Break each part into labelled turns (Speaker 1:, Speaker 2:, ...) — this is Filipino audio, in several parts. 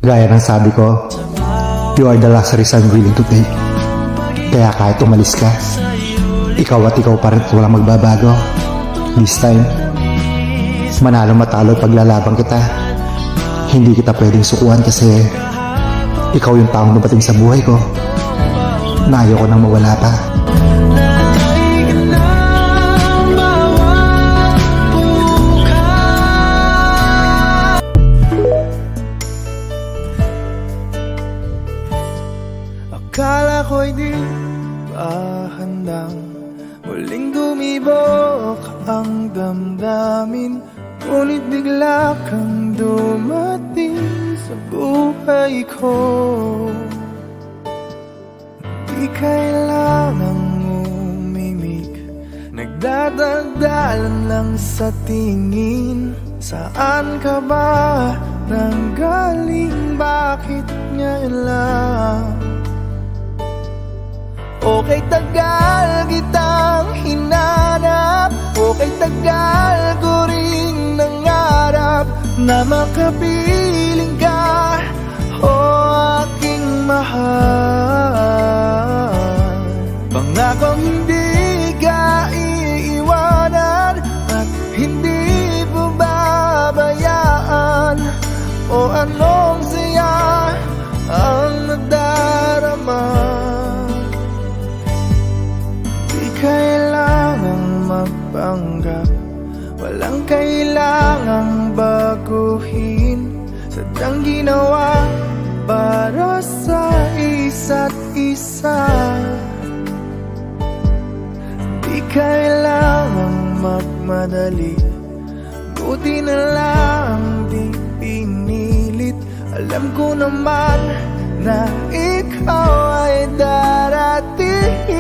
Speaker 1: Gaya ng sabi ko, you are the luxuries I'm willing to take. Kaya kahit umalis ka, ikaw at ikaw pa rin at walang magbabago. This time, manalo matalo paglalabang kita. Hindi kita pwedeng sukuan kasi ikaw yung taong dumating sa buhay ko na ayoko nang mawala pa.
Speaker 2: Akala ko'y di pa handang muling dumibok ang damdamin, ngunit bigla kang dumating sa buhay ko. Di kailangang umimik, nagdadagdalan lang sa tingin. Saan ka ba nanggaling? Bakit ngayon lang? Okay, tagal kitang hinanap, okay, tagal ko rin nangarap na makapiling ka, o aking mahal. Pangakong hindi ka iiwanan at hindi babayaan, o anong saya ang nadarama. Kailangang magpanggap, walang kailangang baguhin, sadyang ginawa para sa isa't isa. Di kailangang magmadali, buti na lang di pinilit. Alam ko naman na ikaw ay darating.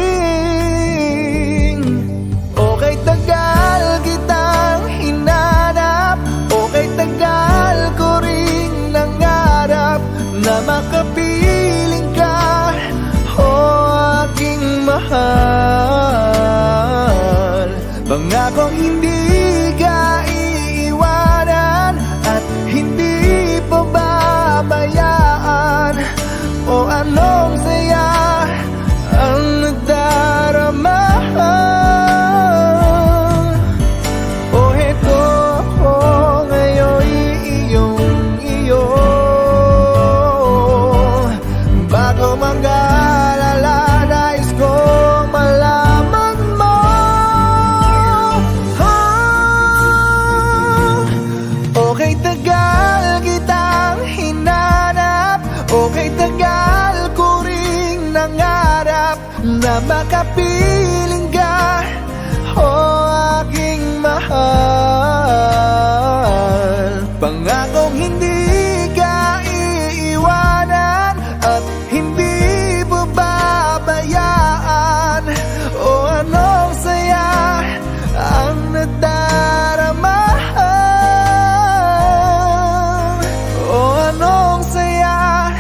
Speaker 2: Okay, tagal kitang hinanap, okay, tagal ko ring nangarap na makapiling ka, o aking mahal. Pangakong hindi ka iiwanan at hindi pababayaan, o anong saya ang nadarama. Okay, tagal ko ring nangarap na makapiling ka, o aking mahal. Pangakong hindi ka iiwanan at hindi babayaan, o anong saya ang nadarama. O anong saya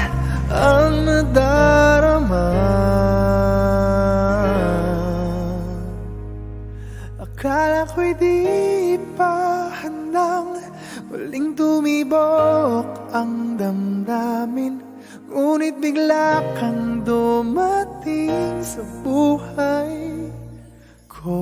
Speaker 2: ang nadarama. Akala ko'y di pa handang muling tumibok ang damdamin, ngunit bigla kang dumating sa buhay ko.